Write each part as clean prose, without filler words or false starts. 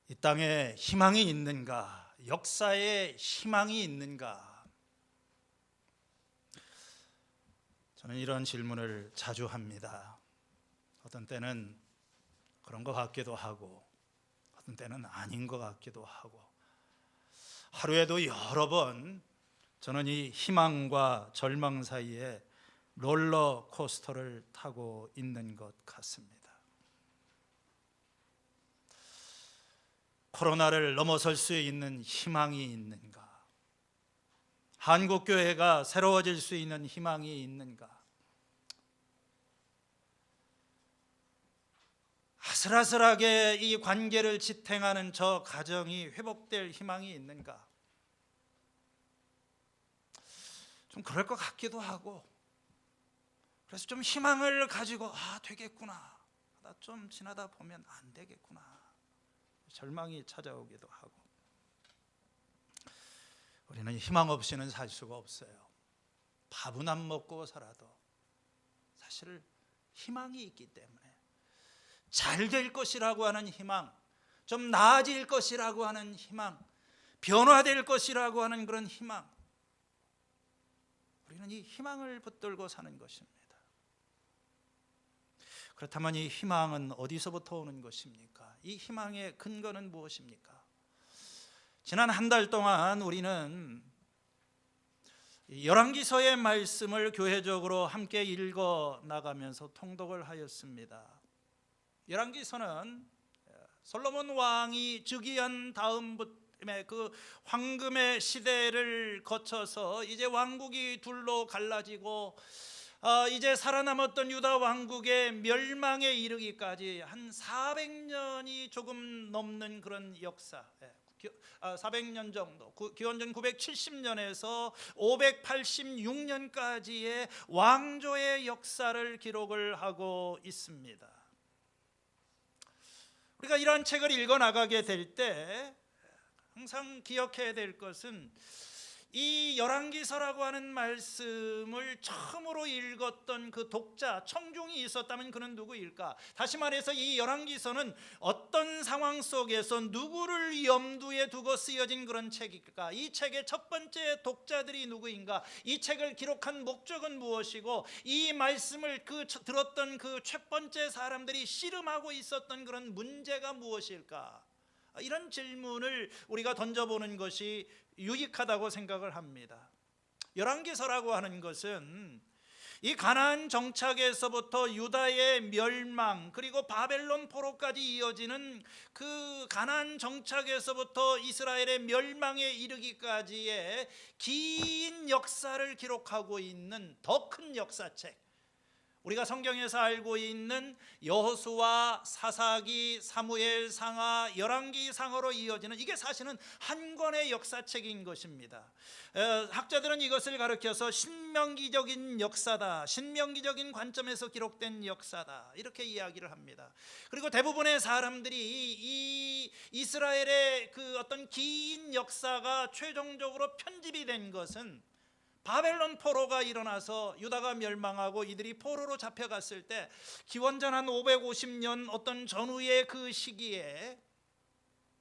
이 땅에 희망이 있는가? 역사에 희망이 있는가? 저는 이런 질문을 자주 합니다. 어떤 때는 그런 것 같기도 하고 어떤 때는 아닌 것 같기도 하고, 하루에도 여러 번 저는 이 희망과 절망 사이에 롤러코스터를 타고 있는 것 같습니다. 코로나를 넘어설 수 있는 희망이 있는가? 한국교회가 새로워질 수 있는 희망이 있는가? 아슬아슬하게 이 관계를 지탱하는 저 가정이 회복될 희망이 있는가? 좀 그럴 것 같기도 하고, 그래서 좀 희망을 가지고 되겠구나, 나 좀 지나다 보면 안 되겠구나, 절망이 찾아오기도 하고. 우리는 희망 없이는 살 수가 없어요. 밥은 안 먹고 살아도 사실 희망이 있기 때문에, 잘 될 것이라고 하는 희망, 좀 나아질 것이라고 하는 희망, 변화될 것이라고 하는 그런 희망, 우리는 이 희망을 붙들고 사는 것입니다. 그렇다면 이 희망은 어디서부터 오는 것입니까? 이 희망의 근거는 무엇입니까? 지난 한 달 동안 우리는 열왕기서의 말씀을 교회적으로 함께 읽어 나가면서 통독을 하였습니다. 열왕기서는 솔로몬 왕이 즉위한 다음부터 그 황금의 시대를 거쳐서 이제 왕국이 둘로 갈라지고 이제 살아남았던 유다 왕국의 멸망에 이르기까지 한 400년이 조금 넘는 그런 역사, 400년 정도, 기원전 970년에서 586년까지의 왕조의 역사를 기록을 하고 있습니다. 우리가 이런 책을 읽어 나가게 될 때 항상 기억해야 될 것은, 이 열왕기서라고 하는 말씀을 처음으로 읽었던 그 독자, 청중이 있었다면 그는 누구일까? 다시 말해서 이 열왕기서는 어떤 상황 속에서 누구를 염두에 두고 쓰여진 그런 책일까? 이 책의 첫 번째 독자들이 누구인가? 이 책을 기록한 목적은 무엇이고, 이 말씀을 들었던 그 첫 번째 사람들이 씨름하고 있었던 그런 문제가 무엇일까? 이런 질문을 우리가 던져보는 것이 유익하다고 생각을 합니다. 열왕기서라고 하는 것은 이 가나안 정착에서부터 유다의 멸망, 그리고 바벨론 포로까지 이어지는 그 가나안 정착에서부터 이스라엘의 멸망에 이르기까지의 긴 역사를 기록하고 있는 더 큰 역사책, 우리가 성경에서 알고 있는 여호수아, 사사기, 사무엘 상하, 열왕기 상하로 이어지는, 이게 사실은 한 권의 역사책인 것입니다. 학자들은 이것을 가리켜서 신명기적인 역사다, 신명기적인 관점에서 기록된 역사다, 이렇게 이야기를 합니다. 그리고 대부분의 사람들이 이 이스라엘의 그 어떤 긴 역사가 최종적으로 편집이 된 것은 바벨론 포로가 일어나서 유다가 멸망하고 이들이 포로로 잡혀갔을 때, 기원전 한 550년 어떤 전후의 그 시기에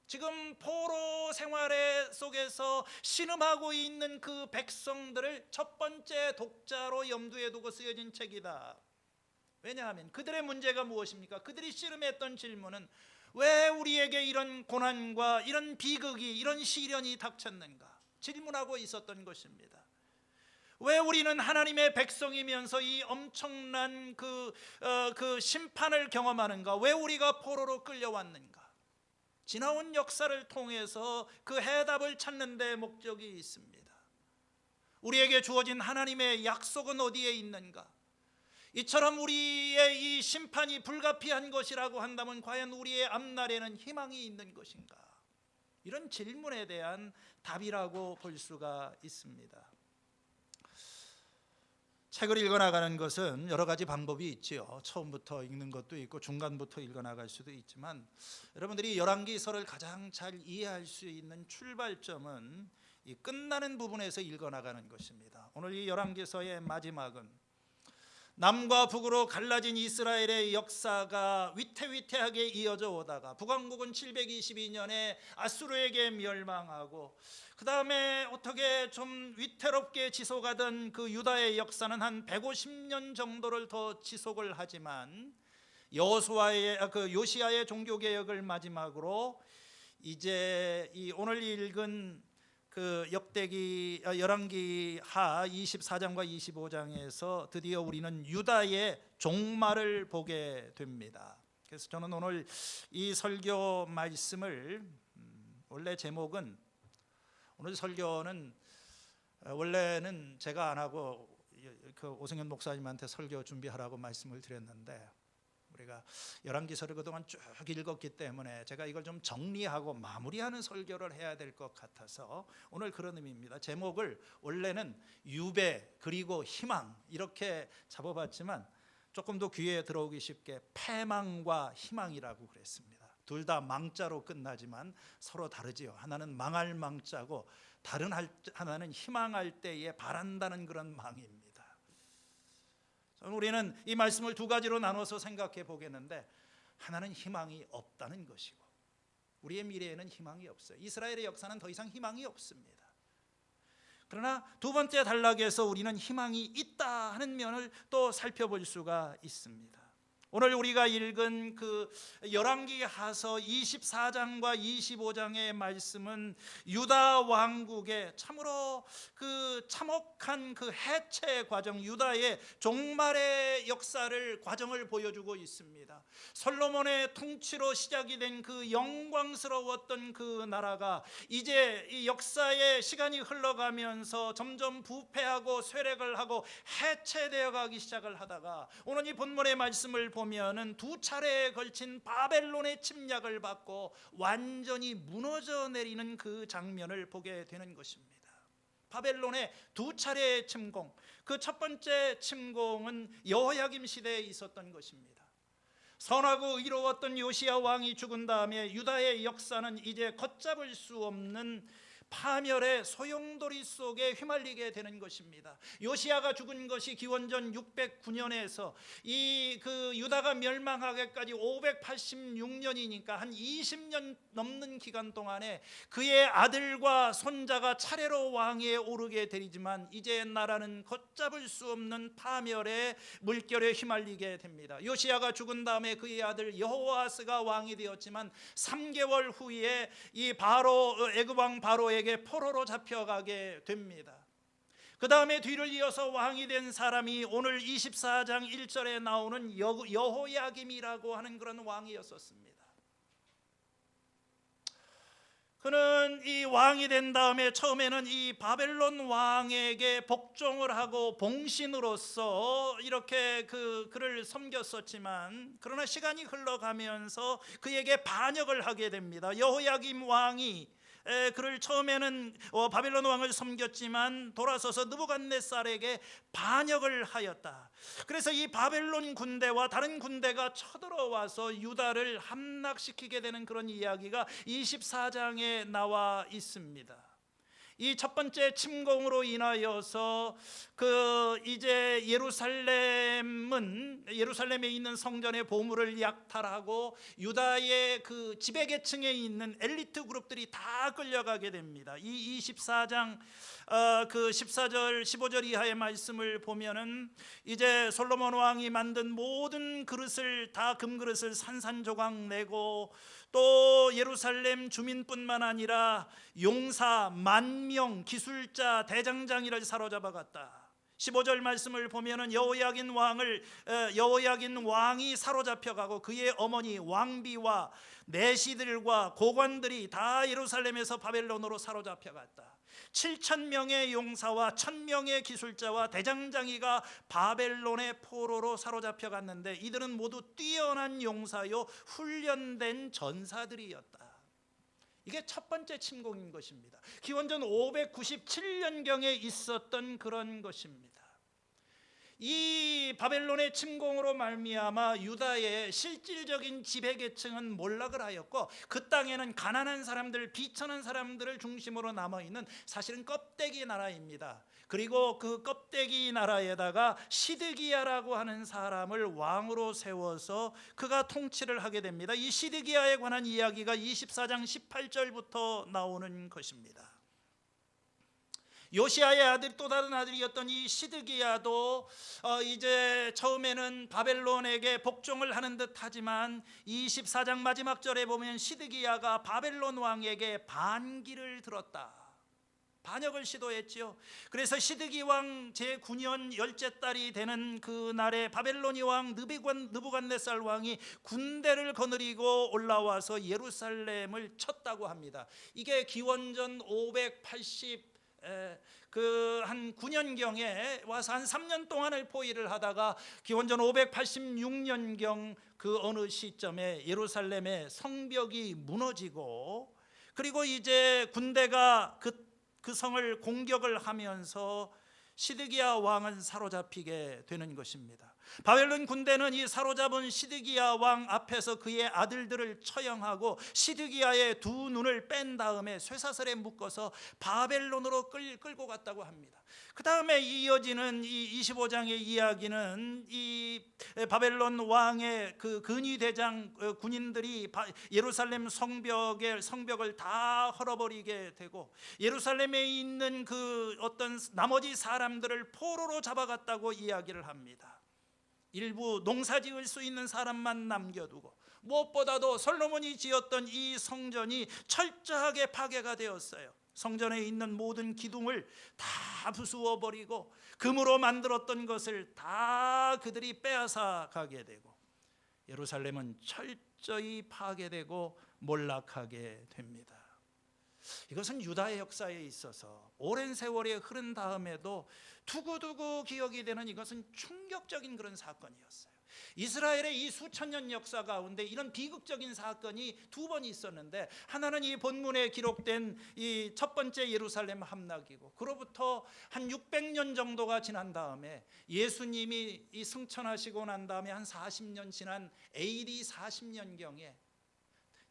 지금 포로 생활의 속에서 신음하고 있는 그 백성들을 첫 번째 독자로 염두에 두고 쓰여진 책이다. 왜냐하면 그들의 문제가 무엇입니까? 그들이 씨름했던 질문은, 왜 우리에게 이런 고난과 이런 비극이, 이런 시련이 닥쳤는가? 질문하고 있었던 것입니다. 왜 우리는 하나님의 백성이면서 이 엄청난 그 심판을 경험하는가? 왜 우리가 포로로 끌려왔는가? 지나온 역사를 통해서 그 해답을 찾는 데 목적이 있습니다. 우리에게 주어진 하나님의 약속은 어디에 있는가? 이처럼 우리의 이 심판이 불가피한 것이라고 한다면 과연 우리의 앞날에는 희망이 있는 것인가? 이런 질문에 대한 답이라고 볼 수가 있습니다. 책을 읽어나가는 것은 여러 가지 방법이 있지요. 처음부터 읽는 것도 있고 중간부터 읽어나갈 수도 있지만, 여러분들이 열왕기서를 가장 잘 이해할 수 있는 출발점은 이 끝나는 부분에서 읽어나가는 것입니다. 오늘 이 열왕기서의 마지막은 남과 북으로 갈라진 이스라엘의 역사가 위태위태하게 이어져 오다가 북왕국은 722년에 아수르에게 멸망하고, 그 다음에 어떻게 좀 위태롭게 지속하던 그 유다의 역사는 한 150년 정도를 더 지속을 하지만, 요시야의 종교개혁을 마지막으로 이제 이 오늘 읽은 그 열왕기하 24장과 25장에서 드디어 우리는 유다의 종말을 보게 됩니다. 그래서 저는 오늘 이 설교 말씀을 원래 제목은, 오늘 설교는 원래는 제가 안 하고 그 오승현 목사님한테 설교 준비하라고 말씀을 드렸는데, 우리가 열왕기서를 그동안 쭉 읽었기 때문에 제가 이걸 좀 정리하고 마무리하는 설교를 해야 될 것 같아서 오늘 그런 의미입니다. 제목을 원래는 유배 그리고 희망 이렇게 잡아봤지만 조금 더 귀에 들어오기 쉽게 패망과 희망이라고 그랬습니다. 둘 다 망자로 끝나지만 서로 다르지요. 하나는 망할 망자고 다른 하나는 희망할 때에 바란다는 그런 망입니다. 우리는 이 말씀을 두 가지로 나눠서 생각해 보겠는데, 하나는 희망이 없다는 것이고, 우리의 미래에는 희망이 없어요. 이스라엘의 역사는 더 이상 희망이 없습니다. 그러나 두 번째 단락에서 우리는 희망이 있다 하는 면을 또 살펴볼 수가 있습니다. 오늘 우리가 읽은 그 열왕기하서 24장과 25장의 말씀은 유다 왕국의 참으로 그 참혹한 그 해체 과정, 유다의 종말의 과정을 보여주고 있습니다. 솔로몬의 통치로 시작이 된 그 영광스러웠던 그 나라가 이제 이 역사의 시간이 흘러가면서 점점 부패하고 쇠락을 하고 해체되어 가기 시작을 하다가, 오늘 이 본문의 말씀을 보면은 두 차례에 걸친 바벨론의 침략을 받고 완전히 무너져 내리는 그 장면을 보게 되는 것입니다. 바벨론의 두 차례의 침공, 그 첫 번째 침공은 여호야김 시대에 있었던 것입니다. 선하고 의로웠던 요시야 왕이 죽은 다음에 유다의 역사는 이제 걷잡을 수 없는 파멸의 소용돌이 속에 휘말리게 되는 것입니다. 요시야가 죽은 것이 기원전 609년에서 이 그 유다가 멸망하기까지 586년이니까 한 20년 넘는 기간 동안에 그의 아들과 손자가 차례로 왕위에 오르게 되지만, 이제 나라는 걷잡을 수 없는 파멸의 물결에 휘말리게 됩니다. 요시야가 죽은 다음에 그의 아들 여호아스가 왕이 되었지만 3개월 후에 이 애굽 왕 바로에게 포로로 잡혀가게 됩니다. 그 다음에 뒤를 이어서 왕이 된 사람이 오늘 24장 1절에 나오는 여호야김이라고 하는 그런 왕이었었습니다. 그는 이 왕이 된 다음에 처음에는 이 바벨론 왕에게 복종을 하고 봉신으로서 이렇게 그를 섬겼었지만, 그러나 시간이 흘러가면서 그에게 반역을 하게 됩니다. 여호야김 왕이 그를 처음에는 바벨론 왕을 섬겼지만 돌아서서 느부갓네살에게 반역을 하였다. 그래서 이 바벨론 군대와 다른 군대가 쳐들어와서 유다를 함락시키게 되는 그런 이야기가 24장에 나와 있습니다. 이 첫 번째 침공으로 인하여서 이제 예루살렘에 있는 성전의 보물을 약탈하고 유다의 그 지배계층에 있는 엘리트 그룹들이 다 끌려가게 됩니다. 이 24장 그 14절 15절 이하의 말씀을 보면은 이제 솔로몬 왕이 만든 모든 그릇을 다 금그릇을 산산조각 내고, 또 예루살렘 주민뿐만 아니라 용사, 만명, 기술자, 대장장이를 사로잡아 갔다. 15절 말씀을 보면은 여호야긴 왕이 사로잡혀 가고 그의 어머니 왕비와 내시들과 고관들이 다 예루살렘에서 바벨론으로 사로잡혀 갔다. 7,000명의 용사와 1,000명의 기술자와 대장장이가 바벨론의 포로로 사로잡혀 갔는데, 이들은 모두 뛰어난 용사요 훈련된 전사들이었다. 이게 첫 번째 침공인 것입니다. 기원전 597년경에 있었던 그런 것입니다. 이 바벨론의 침공으로 말미암아 유다의 실질적인 지배계층은 몰락을 하였고, 그 땅에는 가난한 사람들, 비천한 사람들을 중심으로 남아있는 사실은 껍데기 나라입니다. 그리고 그 껍데기 나라에다가 시드기야라고 하는 사람을 왕으로 세워서 그가 통치를 하게 됩니다. 이 시드기야에 관한 이야기가 24장 18절부터 나오는 것입니다. 요시야의 아들, 또 다른 아들이었던 이 시드기야도 이제 처음에는 바벨론에게 복종을 하는 듯 하지만 24장 마지막 절에 보면 시드기야가 바벨론 왕에게 반기를 들었다, 반역을 시도했지요. 그래서 시드기 왕 제9년 10째 달이 되는 그 날에 바벨로니 왕 느부갓네살 왕이 군대를 거느리고 올라와서 예루살렘을 쳤다고 합니다. 이게 기원전 580 한 9년경에 와서 한 3년 동안을 포위를 하다가 기원전 586년경 그 어느 시점에 예루살렘의 성벽이 무너지고, 그리고 이제 군대가 그 성을 공격을 하면서 시드기야 왕은 사로잡히게 되는 것입니다. 바벨론 군대는 이 사로잡은 시드기야 왕 앞에서 그의 아들들을 처형하고 시드기야의 두 눈을 뺀 다음에 쇠사슬에 묶어서 바벨론으로 끌고 갔다고 합니다. 그 다음에 이어지는 이 25장의 이야기는 이 바벨론 왕의 그 근위대장 군인들이 예루살렘 성벽을 다 헐어버리게 되고, 예루살렘에 있는 그 어떤 나머지 사람들을 포로로 잡아갔다고 이야기를 합니다. 일부 농사지을 수 있는 사람만 남겨두고, 무엇보다도 솔로몬이 지었던 이 성전이 철저하게 파괴가 되었어요. 성전에 있는 모든 기둥을 다 부수어 버리고 금으로 만들었던 것을 다 그들이 빼앗아 가게 되고, 예루살렘은 철저히 파괴되고 몰락하게 됩니다. 이것은 유다의 역사에 있어서 오랜 세월이 흐른 다음에도 두고두고 기억이 되는, 이것은 충격적인 그런 사건이었어요. 이스라엘의 이 수천 년 역사 가운데 이런 비극적인 사건이 두 번 있었는데, 하나는 이 본문에 기록된 이 첫 번째 예루살렘 함락이고, 그로부터 한 600년 정도가 지난 다음에 예수님이 이 승천하시고 난 다음에 한 40년 지난 AD 40년경에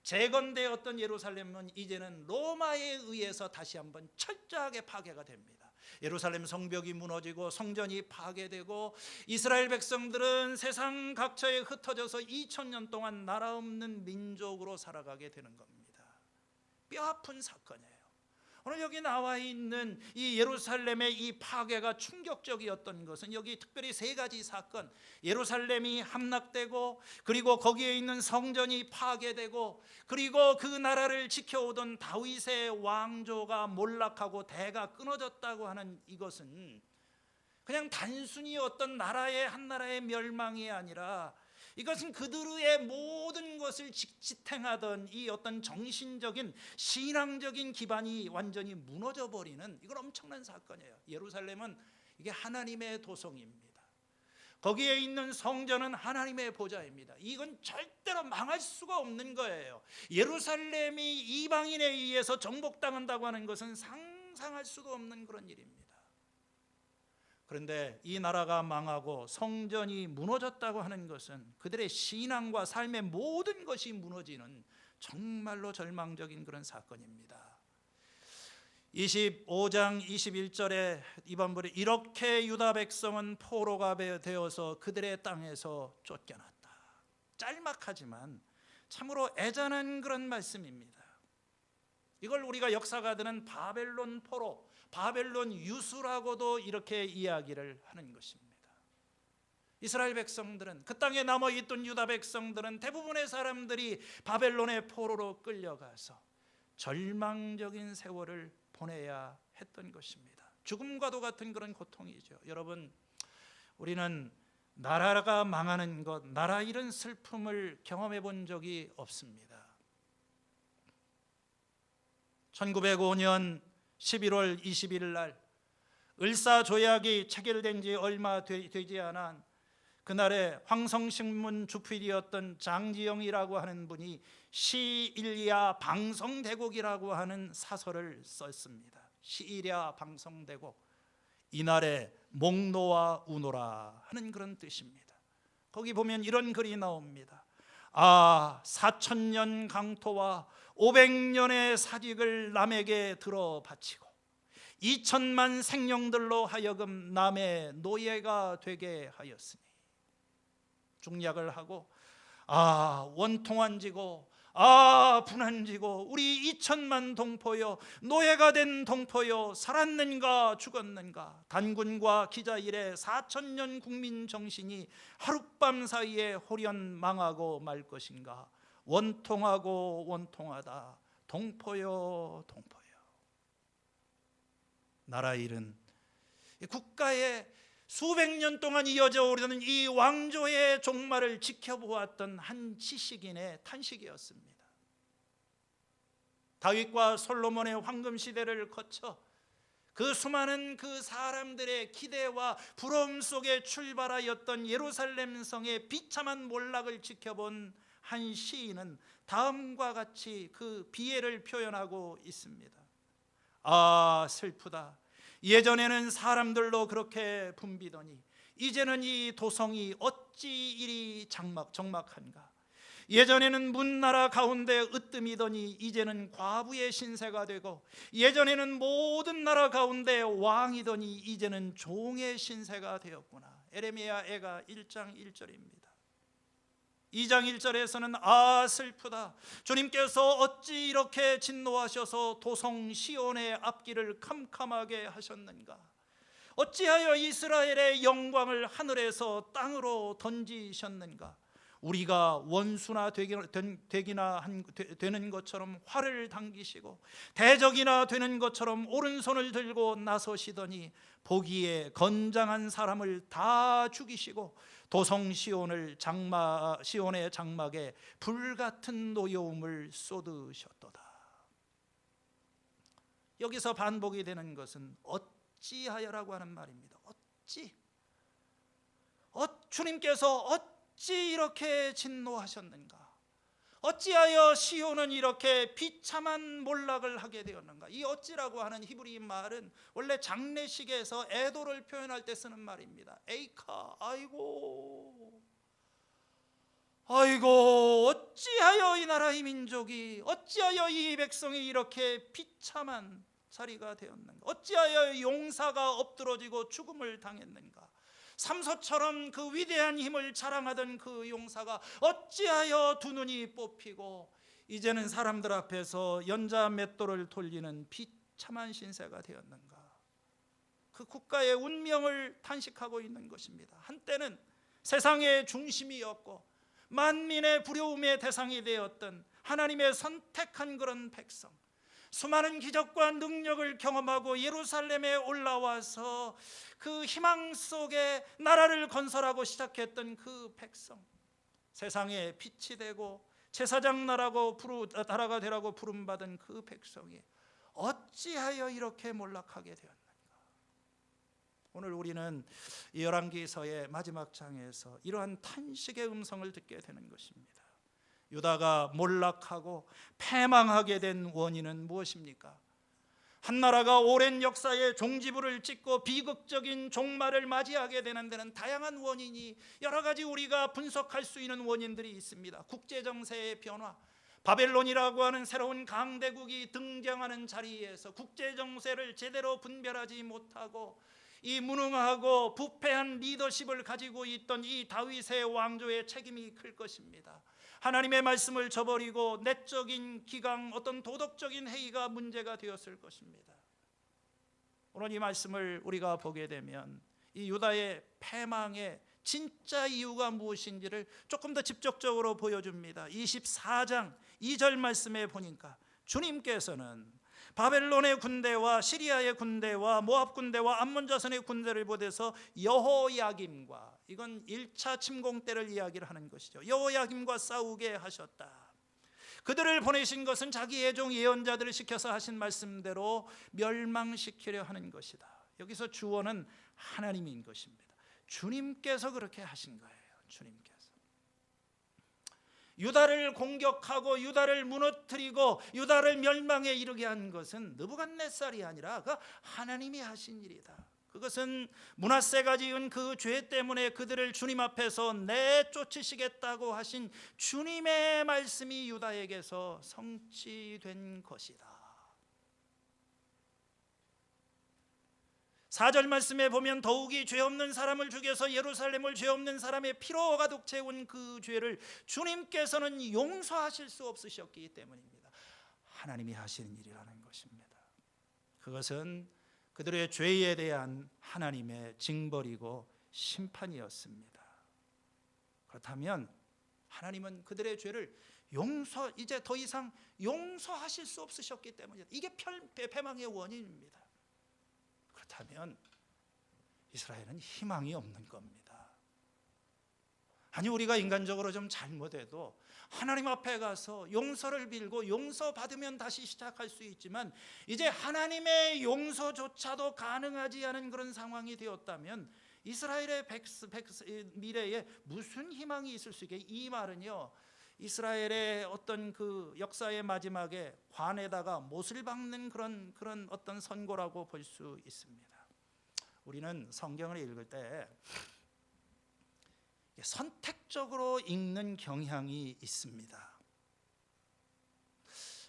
재건되었던 예루살렘은 이제는 로마에 의해서 다시 한번 철저하게 파괴가 됩니다. 예루살렘 성벽이 무너지고 성전이 파괴되고, 이스라엘 백성들은 세상 각처에 흩어져서 2000년 동안 나라 없는 민족으로 살아가게 되는 겁니다. 뼈아픈 사건이에요. 오늘 여기 나와 있는 이 예루살렘의 이 파괴가 충격적이었던 것은 여기 특별히 세 가지 사건, 예루살렘이 함락되고, 그리고 거기에 있는 성전이 파괴되고, 그리고 그 나라를 지켜오던 다윗의 왕조가 몰락하고 대가 끊어졌다고 하는 이것은 그냥 단순히 어떤 나라의 한 나라의 멸망이 아니라, 이것은 그들의 모든 것을 지탱하던 이 어떤 정신적인 신앙적인 기반이 완전히 무너져 버리는, 이건 엄청난 사건이에요. 예루살렘은 이게 하나님의 도성입니다. 거기에 있는 성전은 하나님의 보좌입니다. 이건 절대로 망할 수가 없는 거예요. 예루살렘이 이방인에 의해서 정복당한다고 하는 것은 상상할 수도 없는 그런 일입니다. 그런데 이 나라가 망하고 성전이 무너졌다고 하는 것은 그들의 신앙과 삶의 모든 것이 무너지는 정말로 절망적인 그런 사건입니다. 25장 21절에 이반부에 이렇게 유다 백성은 포로가 되어서 그들의 땅에서 쫓겨났다. 짤막하지만 참으로 애잔한 그런 말씀입니다. 이걸 우리가 역사가들은 바벨론 포로, 바벨론 유수라고도 이렇게 이야기를 하는 것입니다. 이스라엘 백성들은, 그 땅에 남아있던 유다 백성들은 대부분의 사람들이 바벨론의 포로로 끌려가서 절망적인 세월을 보내야 했던 것입니다. 죽음과도 같은 그런 고통이죠. 여러분, 우리는 나라가 망하는 것, 나라 잃은 슬픔을 경험해 본 적이 없습니다. 1905년 11월 21일 날 을사조약이 체결된 지 얼마 되지 않은 그날에 황성신문 주필이었던 장지영이라고 하는 분이 시일야 방성대곡이라고 하는 사설을 썼습니다. 시일야 방성대곡. 이날에 목노아 우노라 하는 그런 뜻입니다. 거기 보면 이런 글이 나옵니다. 4,000년 강토와 500년의 사직을 남에게 들어 바치고 2천만 생령들로 하여금 남의 노예가 되게 하였으니, 중약을 하고 원통한 지고 분한 지고 우리 2천만 동포여, 노예가 된 동포여, 살았는가 죽었는가. 단군과 기자 이래 4,000년 국민 정신이 하룻밤 사이에 홀연 망하고 말 것인가. 원통하고 원통하다. 동포여 동포여. 나라 일은 국가의 수백 년 동안 이어져 오르는 이 왕조의 종말을 지켜보았던 한 지식인의 탄식이었습니다. 다윗과 솔로몬의 황금 시대를 거쳐 그 수많은 그 사람들의 기대와 부러움 속에 출발하였던 예루살렘 성의 비참한 몰락을 지켜본 한 시인은 다음과 같이 그 비애를 표현하고 있습니다. 슬프다. 예전에는 사람들로 그렇게 붐비더니 이제는 이 도성이 어찌 이리 적막한가. 예전에는 문나라 가운데 으뜸이더니 이제는 과부의 신세가 되고, 예전에는 모든 나라 가운데 왕이더니 이제는 종의 신세가 되었구나. 에레미야 애가 1장 1절입니다. 2장 1절에서는 슬프다. 주님께서 어찌 이렇게 진노하셔서 도성 시온의 앞길을 캄캄하게 하셨는가. 어찌하여 이스라엘의 영광을 하늘에서 땅으로 던지셨는가. 우리가 원수나 되는 것처럼 활을 당기시고 대적이나 되는 것처럼 오른손을 들고 나서시더니 보기에 건장한 사람을 다 죽이시고 도성 시온의 장막에 불같은 노여움을 쏟으셨도다. 여기서 반복이 되는 것은 어찌하여라고 하는 말입니다. 주님께서 어찌 이렇게 진노하셨는가. 어찌하여 시온은 이렇게 비참한 몰락을 하게 되었는가. 이 어찌라고 하는 히브리 말은 원래 장례식에서 애도를 표현할 때 쓰는 말입니다. 에이카, 아이고 어찌하여 이 나라 이 민족이, 어찌하여 이 백성이 이렇게 비참한 자리가 되었는가. 어찌하여 용사가 엎드러지고 죽음을 당했는가. 삼소처럼 그 위대한 힘을 자랑하던 그 용사가 어찌하여 두 눈이 뽑히고 이제는 사람들 앞에서 연자 맷돌을 돌리는 비참한 신세가 되었는가. 그 국가의 운명을 탄식하고 있는 것입니다. 한때는 세상의 중심이었고 만민의 부러움의 대상이 되었던 하나님의 선택한 그런 백성, 수많은 기적과 능력을 경험하고 예루살렘에 올라와서 그 희망 속에 나라를 건설하고 시작했던 그 백성, 세상에 빛이 되고 제사장 나라가 되라고 부름받은 그 백성이 어찌하여 이렇게 몰락하게 되었는가. 오늘 우리는 열왕기서의 마지막 장에서 이러한 탄식의 음성을 듣게 되는 것입니다. 유다가 몰락하고 패망하게 된 원인은 무엇입니까? 한 나라가 오랜 역사의 종지부를 찍고 비극적인 종말을 맞이하게 되는 데는 다양한 원인이, 여러 가지 우리가 분석할 수 있는 원인들이 있습니다. 국제정세의 변화, 바벨론이라고 하는 새로운 강대국이 등장하는 자리에서 국제정세를 제대로 분별하지 못하고 이 무능하고 부패한 리더십을 가지고 있던 이 다윗의 왕조의 책임이 클 것입니다. 하나님의 말씀을 저버리고 내적인 기강, 어떤 도덕적인 행위가 문제가 되었을 것입니다. 오늘 이 말씀을 우리가 보게 되면 이 유다의 패망의 진짜 이유가 무엇인지를 조금 더 직접적으로 보여줍니다. 24장 2절 말씀에 보니까 주님께서는 바벨론의 군대와 시리아의 군대와 모압 군대와 암몬 자손의 군대를 보내서 여호야김과, 이건 1차 침공 때를 이야기를 하는 것이죠, 여호야김과 싸우게 하셨다. 그들을 보내신 것은 자기의 종 예언자들을 시켜서 하신 말씀대로 멸망시키려 하는 것이다. 여기서 주어는 하나님인 것입니다. 주님께서 그렇게 하신 거예요. 주님께서 유다를 공격하고 유다를 무너뜨리고 유다를 멸망에 이르게 한 것은 느부갓네살이 아니라 그 하나님이 하신 일이다. 그것은 므낫세가 지은 그 죄 때문에 그들을 주님 앞에서 내쫓으시겠다고 하신 주님의 말씀이 유다에게서 성취된 것이다. 4절 말씀에 보면 더욱이 죄 없는 사람을 죽여서 예루살렘을 죄 없는 사람의 피로 가득 채운 그 죄를 주님께서는 용서하실 수 없으셨기 때문입니다. 하나님이 하시는 일이라는 것입니다. 그것은 그들의 죄에 대한 하나님의 징벌이고 심판이었습니다. 그렇다면 하나님은 그들의 죄를 이제 더 이상 용서하실 수 없으셨기 때문이다. 이게 패망의 원인입니다. 그렇다면 이스라엘은 희망이 없는 겁니다. 아니, 우리가 인간적으로 좀 잘못해도 하나님 앞에 가서 용서를 빌고 용서받으면 다시 시작할 수 있지만, 이제 하나님의 용서조차도 가능하지 않은 그런 상황이 되었다면 이스라엘의 미래에 무슨 희망이 있을 수 있게? 이 말은요, 이스라엘의 어떤 그 역사의 마지막에 관에다가 못을 박는 그런 어떤 선고라고 볼 수 있습니다. 우리는 성경을 읽을 때 선택적으로 읽는 경향이 있습니다.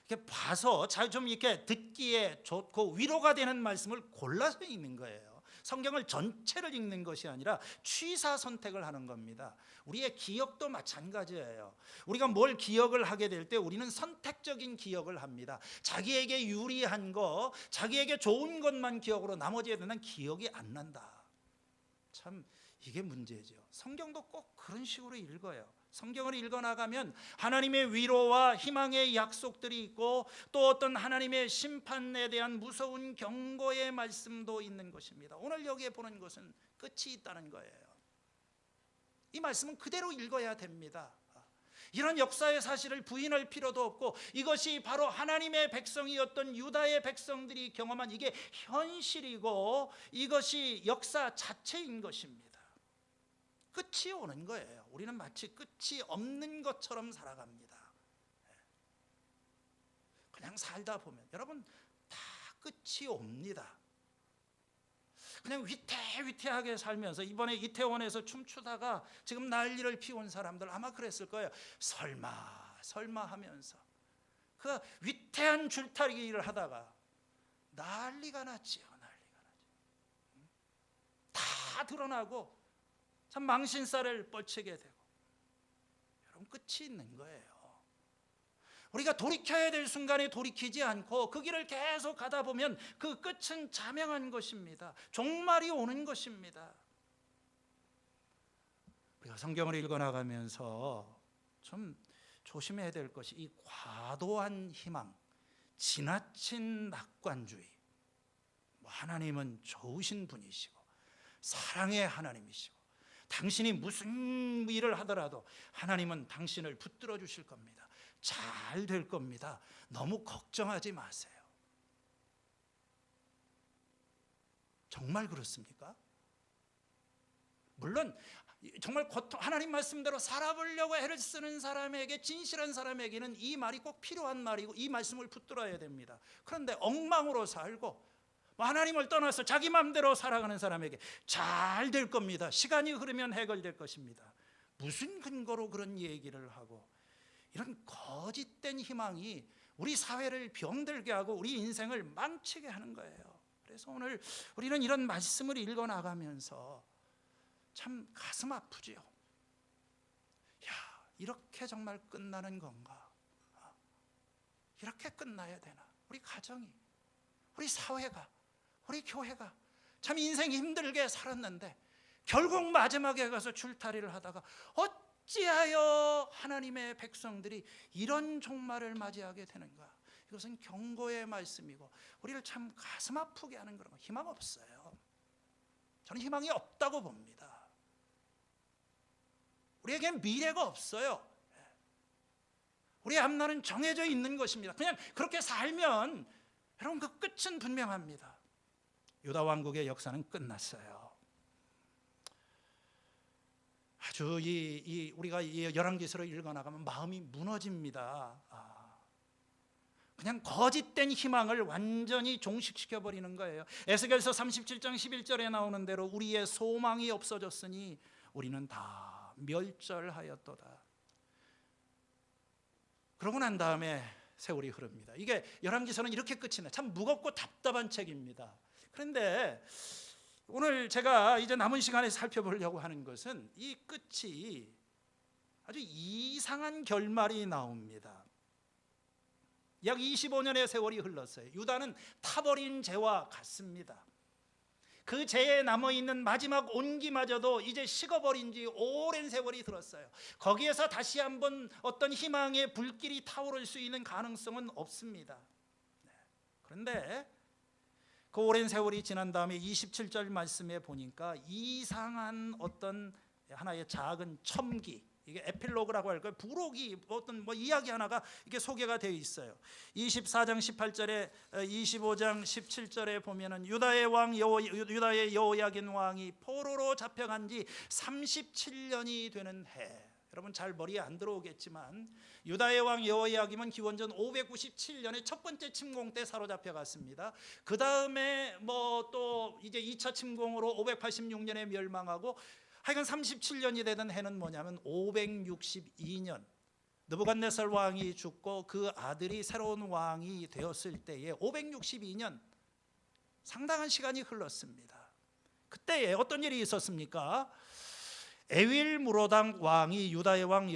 이렇게 봐서 좀 이렇게 듣기에 좋고 위로가 되는 말씀을 골라서 읽는 거예요. 성경을 전체를 읽는 것이 아니라 취사 선택을 하는 겁니다. 우리의 기억도 마찬가지예요. 우리가 뭘 기억을 하게 될 때 우리는 선택적인 기억을 합니다. 자기에게 유리한 거, 자기에게 좋은 것만 기억으로 나머지에는 기억이 안 난다. 참 이게 문제죠. 성경도 꼭 그런 식으로 읽어요. 성경을 읽어나가면 하나님의 위로와 희망의 약속들이 있고, 또 어떤 하나님의 심판에 대한 무서운 경고의 말씀도 있는 것입니다. 오늘 여기에 보는 것은 끝이 있다는 거예요. 이 말씀은 그대로 읽어야 됩니다. 이런 역사의 사실을 부인할 필요도 없고, 이것이 바로 하나님의 백성이었던 유다의 백성들이 경험한 이게 현실이고, 이것이 역사 자체인 것입니다. 끝이 오는 거예요. 우리는 마치 끝이 없는 것처럼 살아갑니다. 그냥 살다 보면 여러분 다 끝이 옵니다. 그냥 위태위태하게 살면서, 이번에 이태원에서 춤추다가 지금 난리를 피운 사람들 아마 그랬을 거예요. 설마 하면서 그 위태한 줄타기를 하다가 난리가 났지요. 다 드러나고 참 망신살을 뻘치게 되고, 여러분 끝이 있는 거예요. 우리가 돌이켜야 될 순간에 돌이키지 않고 그 길을 계속 가다 보면 그 끝은 자명한 것입니다. 종말이 오는 것입니다. 우리가 성경을 읽어나가면서 좀 조심해야 될 것이 이 과도한 희망, 지나친 낙관주의. 하나님은 좋으신 분이시고 사랑의 하나님이시고, 당신이 무슨 일을 하더라도 하나님은 당신을 붙들어 주실 겁니다. 잘 될 겁니다. 너무 걱정하지 마세요. 정말 그렇습니까? 물론 정말 하나님 말씀대로 살아보려고 애를 쓰는 사람에게, 진실한 사람에게는 이 말이 꼭 필요한 말이고 이 말씀을 붙들어야 됩니다. 그런데 엉망으로 살고 하나님을 떠나서 자기 마음대로 살아가는 사람에게 잘 될 겁니다. 시간이 흐르면 해결될 것입니다. 무슨 근거로 그런 얘기를 하고, 이런 거짓된 희망이 우리 사회를 병들게 하고 우리 인생을 망치게 하는 거예요. 그래서 오늘 우리는 이런 말씀을 읽어나가면서 참 가슴 아프지요. 이렇게 정말 끝나는 건가? 이렇게 끝나야 되나? 우리 가정이, 우리 사회가, 우리 교회가 참 인생 힘들게 살았는데 결국 마지막에 가서 줄타리를 하다가 어찌하여 하나님의 백성들이 이런 종말을 맞이하게 되는가? 이것은 경고의 말씀이고 우리를 참 가슴 아프게 하는 그런 거. 희망 없어요. 저는 희망이 없다고 봅니다. 우리에겐 미래가 없어요. 우리 앞날은 정해져 있는 것입니다. 그냥 그렇게 살면 여러분 그 끝은 분명합니다. 유다 왕국의 역사는 끝났어요. 아주 우리가 이 열왕기서를 읽어나가면 마음이 무너집니다. 그냥 거짓된 희망을 완전히 종식시켜 버리는 거예요. 에스겔서 37장 11절에 나오는 대로 우리의 소망이 없어졌으니 우리는 다 멸절하였도다. 그러고 난 다음에 세월이 흐릅니다. 이게 열왕기서는 이렇게 끝이 나요. 참 무겁고 답답한 책입니다. 그런데 오늘 제가 이제 남은 시간에 살펴보려고 하는 것은 이 끝이 아주 이상한 결말이 나옵니다. 약 25년의 세월이 흘렀어요. 유다는 타버린 재와 같습니다. 그 재에 남아있는 마지막 온기마저도 이제 식어버린 지 오랜 세월이 들었어요. 거기에서 다시 한번 어떤 희망의 불길이 타오를 수 있는 가능성은 없습니다. 그런데 그 오랜 세월이 지난 다음에 27절 말씀에 보니까 이상한 어떤 하나의 작은 첨기, 이게 에필로그라고 할까요? 부록이 어떤 이야기 하나가 이게 소개가 되어 있어요. 24장 18절에 25장 17절에 보면은 유다의 여호야긴 왕이 포로로 잡혀간 지 37년이 되는 해. 여러분 잘 머리에 안 들어오겠지만 유다의 왕 여호야김은 기원전 597년에 첫 번째 침공 때 사로잡혀갔습니다. 그 다음에 또 이제 2차 침공으로 586년에 멸망하고 하여간 37년이 되던 해는 뭐냐면 562년 느부갓네살 왕이 죽고 그 아들이 새로운 왕이 되었을 때에 562년 상당한 시간이 흘렀습니다. 그때에 어떤 일이 있었습니까? 에윌 무로당 왕이 유다의 왕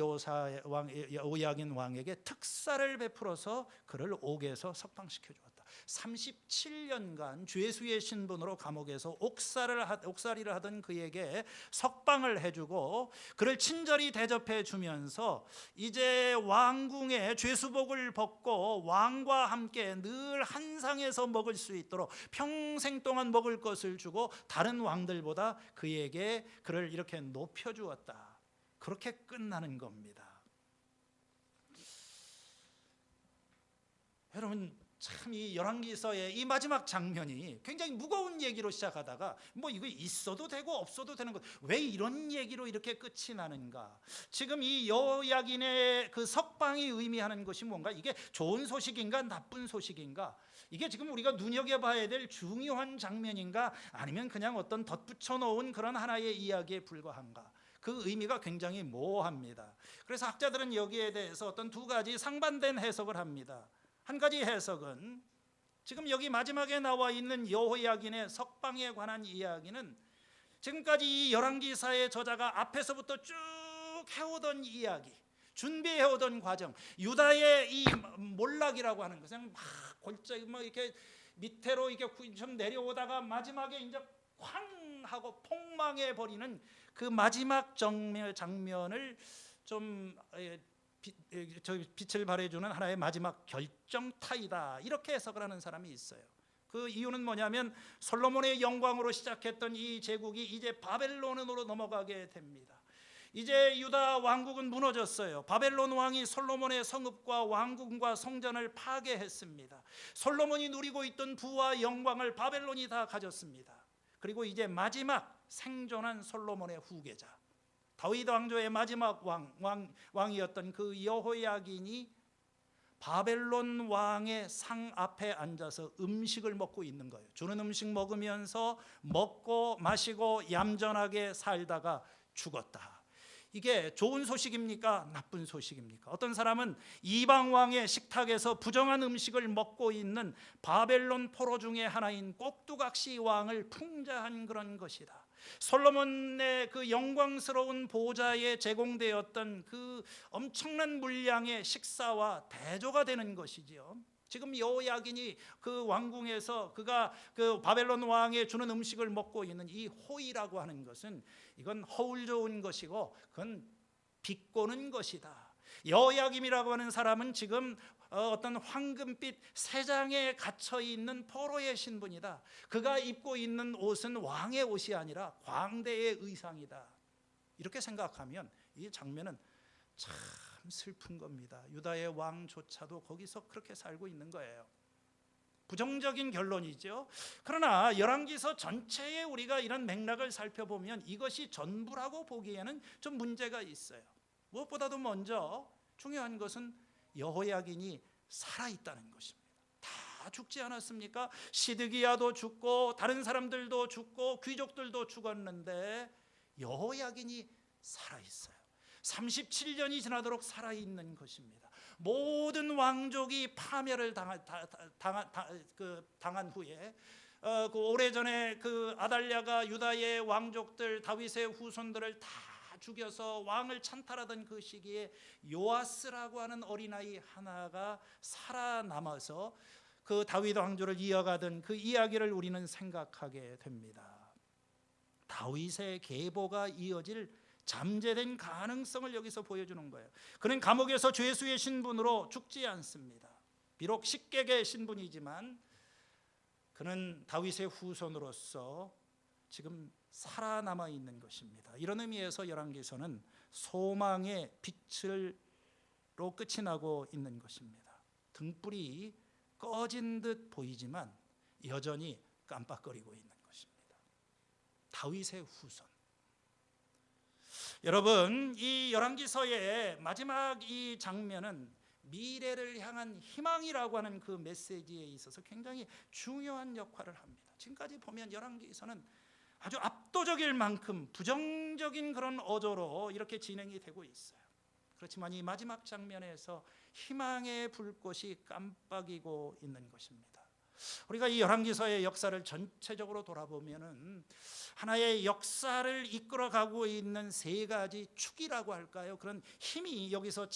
여호야긴 왕에게 특사를 베풀어서 그를 옥에서 석방시켜 주었다. 37년간 죄수의 신분으로 감옥에서 옥살이를 하던 그에게 석방을 해주고 그를 친절히 대접해 주면서 이제 왕궁의 죄수복을 벗고 왕과 함께 늘 한 상에서 먹을 수 있도록 평생 동안 먹을 것을 주고 다른 왕들보다 그를 이렇게 높여주었다. 그렇게 끝나는 겁니다. 여러분 참 이 열왕기서의 이 마지막 장면이 굉장히 무거운 얘기로 시작하다가 이거 있어도 되고 없어도 되는 것, 왜 이런 얘기로 이렇게 끝이 나는가? 지금 이 여호야긴의 그 석방이 의미하는 것이 뭔가? 이게 좋은 소식인가 나쁜 소식인가? 이게 지금 우리가 눈여겨봐야 될 중요한 장면인가? 아니면 그냥 어떤 덧붙여 놓은 그런 하나의 이야기에 불과한가? 그 의미가 굉장히 모호합니다. 그래서 학자들은 여기에 대해서 어떤 두 가지 상반된 해석을 합니다. 한 가지 해석은 지금 여기 마지막에 나와 있는 여호야긴의 석방에 관한 이야기는 지금까지 이 열왕기사의 저자가 앞에서부터 쭉 해오던 이야기, 준비해오던 과정, 유다의 이 몰락이라고 하는 것은 막 골짜기 이렇게 밑으로 이렇게 좀 내려오다가 마지막에 이제 쾅 하고 폭망해 버리는 그 마지막 장면을 좀 빛을 발해주는 하나의 마지막 결정타이다, 이렇게 해석을 하는 사람이 있어요. 그 이유는 뭐냐면 솔로몬의 영광으로 시작했던 이 제국이 이제 바벨론으로 넘어가게 됩니다. 이제 유다 왕국은 무너졌어요. 바벨론 왕이 솔로몬의 성읍과 왕궁과 성전을 파괴했습니다. 솔로몬이 누리고 있던 부와 영광을 바벨론이 다 가졌습니다. 그리고 이제 마지막 생존한 솔로몬의 후계자 다윗 왕조의 마지막 왕이었던 그 여호야긴이 바벨론 왕의 상 앞에 앉아서 음식을 먹고 있는 거예요. 주는 음식 먹으면서 먹고 마시고 얌전하게 살다가 죽었다. 이게 좋은 소식입니까? 나쁜 소식입니까? 어떤 사람은 이방 왕의 식탁에서 부정한 음식을 먹고 있는 바벨론 포로 중에 하나인 꼭두각시 왕을 풍자한 그런 것이다. 솔로몬의 그 영광스러운 보좌에 제공되었던 그 엄청난 물량의 식사와 대조가 되는 것이지요. 지금 여호야긴이 그 왕궁에서 그가 그 바벨론 왕에 주는 음식을 먹고 있는 이 호의라고 하는 것은 이건 허울 좋은 것이고 그건 비꼬는 것이다. 여호야김이라고 하는 사람은 지금 어떤 황금빛 세장에 갇혀 있는 포로의 신분이다. 그가 입고 있는 옷은 왕의 옷이 아니라 광대의 의상이다. 이렇게 생각하면 이 장면은 참 슬픈 겁니다. 유다의 왕조차도 거기서 그렇게 살고 있는 거예요. 부정적인 결론이죠. 그러나 열왕기서 전체에 우리가 이런 맥락을 살펴보면 이것이 전부라고 보기에는 좀 문제가 있어요. 무엇보다도 먼저 중요한 것은 여호야긴이 살아있다는 것입니다. 다 죽지 않았습니까? 시드기야도 죽고 다른 사람들도 죽고 귀족들도 죽었는데 여호야긴이 살아있어요. 37년이 지나도록 살아있는 것입니다. 모든 왕족이 파멸을 당한 후에 그 오래전에 그 아달랴가 유다의 왕족들 다윗의 후손들을 다 죽여서 왕을 찬탈하던 그 시기에 요아스라고 하는 어린아이 하나가 살아남아서 그 다윗 왕조를 이어가던 그 이야기를 우리는 생각하게 됩니다. 다윗의 계보가 이어질 잠재된 가능성을 여기서 보여주는 거예요. 그는 감옥에서 죄수의 신분으로 죽지 않습니다. 비록 식객의 신분이지만 그는 다윗의 후손으로서 지금 살아남아 있는 것입니다. 이런 의미에서 열왕기서는 소망의 빛으로 끝이 나고 있는 것입니다. 등불이 꺼진 듯 보이지만 여전히 깜빡거리고 있는 것입니다. 다윗의 후손. 여러분, 이 열왕기서의 마지막 이 장면은 미래를 향한 희망이라고 하는 그 메시지에 있어서 굉장히 중요한 역할을 합니다. 지금까지 보면 열왕기서는 아주 압도적일 만큼 부정적인 그런 어조로 이렇게 진행이 되고 있어요. 그렇지만 이 마지막 장면에서 희망의 불꽃이 깜빡이고 있는 것입니다. 우리가 이 열왕기서의 역사를 전체적으로 돌아보면은 하나의 역사를 이끌어가고 있는 세 가지 축이라고 할까요? 그런 힘이 여기서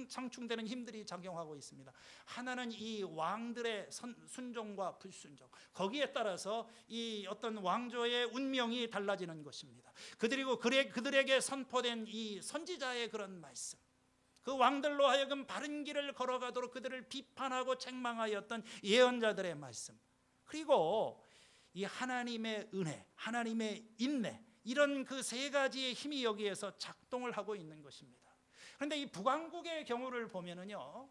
상충되는 힘들이 작용하고 있습니다. 하나는 이 왕들의 순종과 불순종, 거기에 따라서 이 어떤 왕조의 운명이 달라지는 것입니다. 그리고 그들에게 선포된 이 선지자의 그런 말씀, 그 왕들로 하여금 바른 길을 걸어가도록 그들을 비판하고 책망하였던 예언자들의 말씀, 그리고 이 하나님의 은혜, 하나님의 인내, 이런 그 세 가지의 힘이 여기에서 작동을 하고 있는 것입니다. 그런데 이 북왕국의 경우를 보면은요,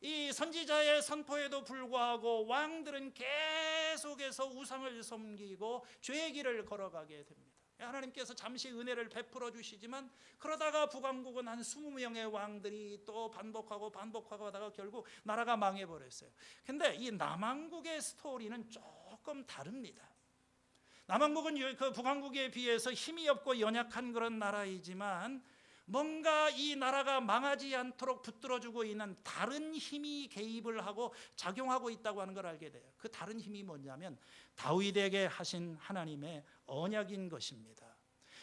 이 선지자의 선포에도 불구하고 왕들은 계속해서 우상을 섬기고 죄의 길을 걸어가게 됩니다. 하나님께서 잠시 은혜를 베풀어 주시지만 그러다가 북왕국은 한 20명의 왕들이 또 반복하고 하다가 결국 나라가 망해버렸어요. 근데 이 남왕국의 스토리는 조금 다릅니다. 남왕국은 그 북왕국에 비해서 힘이 없고 연약한 그런 나라이지만 뭔가 이 나라가 망하지 않도록 붙들어주고 있는 다른 힘이 개입을 하고 작용하고 있다고 하는 걸 알게 돼요. 그 다른 힘이 뭐냐면 다윗에게 하신 하나님의 언약인 것입니다.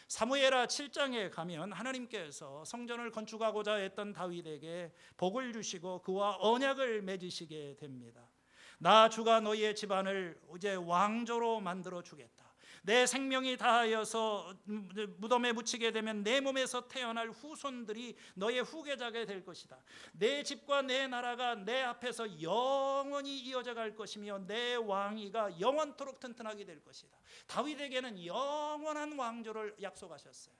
사무엘하 7장에 가면 하나님께서 성전을 건축하고자 했던 다윗에게 복을 주시고 그와 언약을 맺으시게 됩니다. 나 주가 너희의 집안을 이제 왕조로 만들어 주겠다. 내 생명이 다하여서 무덤에 묻히게 되면 내 몸에서 태어날 후손들이 너의 후계자가 될 것이다. 내 집과 내 나라가 내 앞에서 영원히 이어져 갈 것이며 내 왕위가 영원토록 튼튼하게 될 것이다. 다윗에게는 영원한 왕조를 약속하셨어요.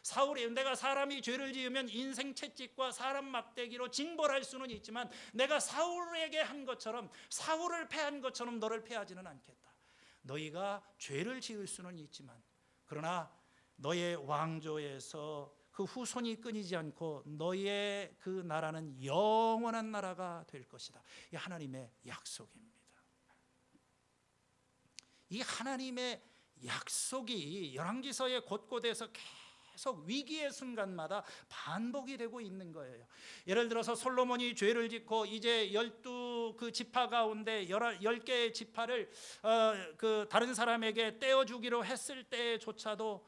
사울이, 내가 사람이 죄를 지으면 인생 채찍과 사람 막대기로 징벌할 수는 있지만 내가 사울에게 한 것처럼, 사울을 패한 것처럼 너를 패하지는 않겠다. 너희가 죄를 지을 수는 있지만 그러나 너의 왕조에서 그 후손이 끊이지 않고 너의 그 나라는 영원한 나라가 될 것이다. 이 하나님의 약속입니다. 이 하나님의 약속이 열왕기서의 곳곳에서 계속 위기의 순간마다 반복이 되고 있는 거예요. 예를 들어서 솔로몬이 죄를 짓고 이제 12그 지파 가운데 10개의 지파를 그 다른 사람에게 떼어주기로 했을 때조차도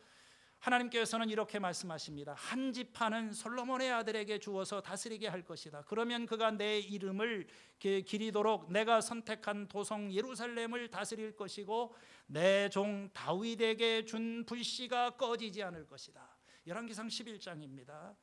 하나님께서는 이렇게 말씀하십니다. 한 지파는 솔로몬의 아들에게 주어서 다스리게 할 것이다. 그러면 그가 내 이름을 기리도록 내가 선택한 도성 예루살렘을 다스릴 것이고 내 종 다윗에게 준 불씨가 꺼지지 않을 것이다. 열왕기상 11장입니다.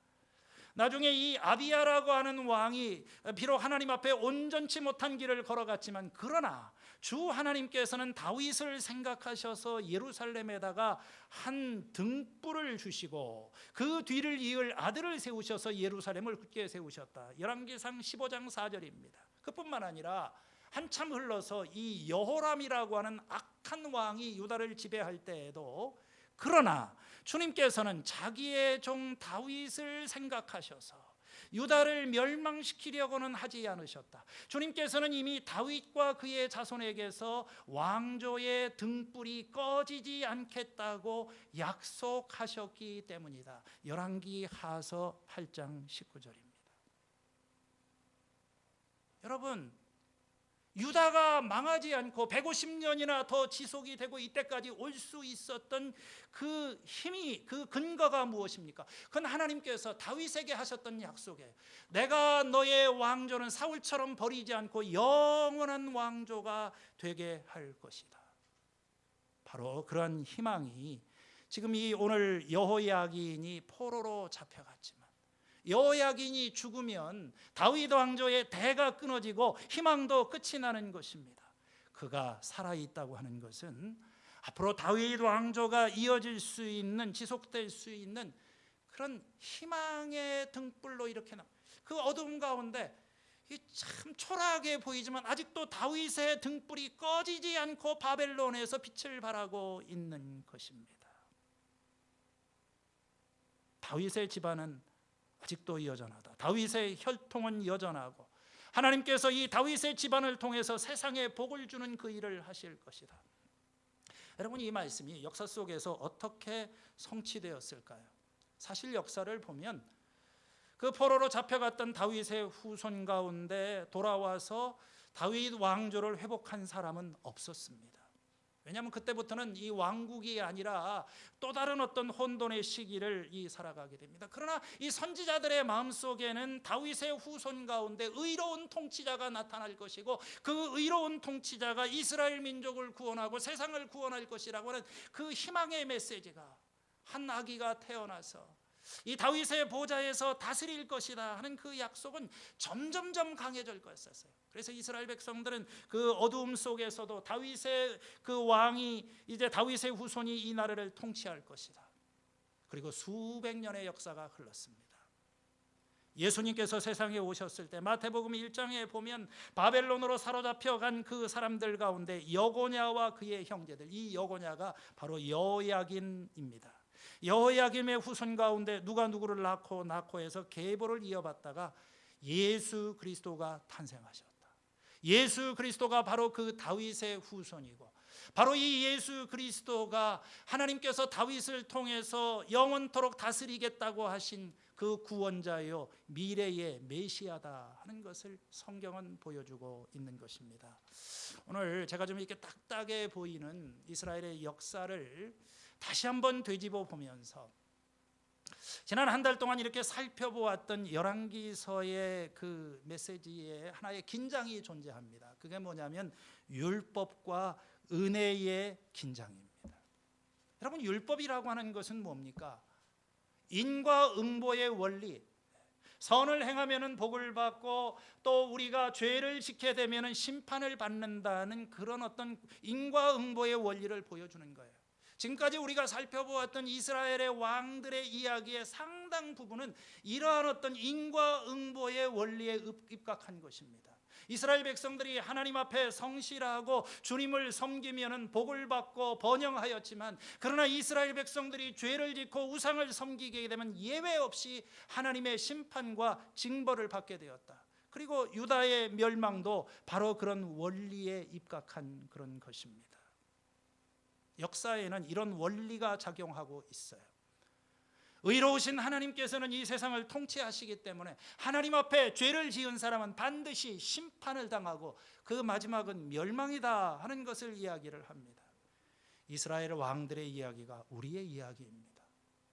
나중에 이 아비야라고 하는 왕이 비록 하나님 앞에 온전치 못한 길을 걸어갔지만 그러나 주 하나님께서는 다윗을 생각하셔서 예루살렘에다가 한 등불을 주시고 그 뒤를 이을 아들을 세우셔서 예루살렘을 굳게 세우셨다. 열왕기상 15장 4절입니다. 그뿐만 아니라 한참 흘러서 이 여호람이라고 하는 악한 왕이 유다를 지배할 때에도 그러나 주님께서는 자기의 종 다윗을 생각하셔서 유다를 멸망시키려고는 하지 않으셨다. 주님께서는 이미 다윗과 그의 자손에게서 왕조의 등불이 꺼지지 않겠다고 약속하셨기 때문이다. 열왕기 하서 8장 19절입니다. 여러분, 유다가 망하지 않고 150년이나 더 지속이 되고 이때까지 올 수 있었던 그 힘이, 그 근거가 무엇입니까? 그건 하나님께서 다윗에게 하셨던 약속이에요. 내가 너의 왕조는 사울처럼 버리지 않고 영원한 왕조가 되게 할 것이다. 바로 그런 희망이 지금 이 오늘 여호야긴이 포로로 잡혀갔지만, 여호야긴이 죽으면 다윗 왕조의 대가 끊어지고 희망도 끝이 나는 것입니다. 그가 살아있다고 하는 것은 앞으로 다윗 왕조가 이어질 수 있는, 지속될 수 있는 그런 희망의 등불로 이렇게 그 어두움 가운데 참 초라하게 보이지만 아직도 다윗의 등불이 꺼지지 않고 바벨론에서 빛을 발하고 있는 것입니다. 다윗의 집안은 아직도 여전하다. 다윗의 혈통은 여전하고 하나님께서 이 다윗의 집안을 통해서 세상에 복을 주는 그 일을 하실 것이다. 여러분, 이 말씀이 역사 속에서 어떻게 성취되었을까요? 사실 역사를 보면 그 포로로 잡혀갔던 다윗의 후손 가운데 돌아와서 다윗 왕조를 회복한 사람은 없었습니다. 왜냐하면 그때부터는 이 왕국이 아니라 또 다른 어떤 혼돈의 시기를 살아가게 됩니다. 그러나 이 선지자들의 마음속에는 다윗의 후손 가운데 의로운 통치자가 나타날 것이고, 그 의로운 통치자가 이스라엘 민족을 구원하고 세상을 구원할 것이라고 하는 그 희망의 메시지가, 한 아기가 태어나서 이 다윗의 보좌에서 다스릴 것이다 하는 그 약속은 점점점 강해질 거였어요. 그래서 이스라엘 백성들은 그 어두움 속에서도 다윗의 그 왕이, 이제 다윗의 후손이 이 나라를 통치할 것이다. 그리고 수백 년의 역사가 흘렀습니다. 예수님께서 세상에 오셨을 때 마태복음 1장에 보면 바벨론으로 사로잡혀간 그 사람들 가운데 여고냐와 그의 형제들, 이 여고냐가 바로 여호야긴입니다. 여호야김의 후손 가운데 누가 누구를 낳고 해서 계보를 이어받다가 예수 그리스도가 탄생하셨다. 예수 그리스도가 바로 그 다윗의 후손이고, 바로 이 예수 그리스도가 하나님께서 다윗을 통해서 영원토록 다스리겠다고 하신 그 구원자요 미래의 메시아다 하는 것을 성경은 보여주고 있는 것입니다. 오늘 제가 좀 이렇게 딱딱해 보이는 이스라엘의 역사를 다시 한번 되짚어 보면서 지난 한 달 동안 이렇게 살펴보았던 열왕기서의 그 메시지에 하나의 긴장이 존재합니다. 그게 뭐냐면 율법과 은혜의 긴장입니다. 여러분, 율법이라고 하는 것은 뭡니까? 인과응보의 원리, 선을 행하면 복을 받고 또 우리가 죄를 지게 되면 심판을 받는다는 그런 어떤 인과응보의 원리를 보여주는 거예요. 지금까지 우리가 살펴보았던 이스라엘의 왕들의 이야기의 상당 부분은 이러한 어떤 인과응보의 원리에 입각한 것입니다. 이스라엘 백성들이 하나님 앞에 성실하고 주님을 섬기면 복을 받고 번영하였지만, 그러나 이스라엘 백성들이 죄를 짓고 우상을 섬기게 되면 예외 없이 하나님의 심판과 징벌을 받게 되었다. 그리고 유다의 멸망도 바로 그런 원리에 입각한 그런 것입니다. 역사에는 이런 원리가 작용하고 있어요. 의로우신 하나님께서는 이 세상을 통치하시기 때문에 하나님 앞에 죄를 지은 사람은 반드시 심판을 당하고 그 마지막은 멸망이다 하는 것을 이야기를 합니다. 이스라엘 왕들의 이야기가 우리의 이야기입니다.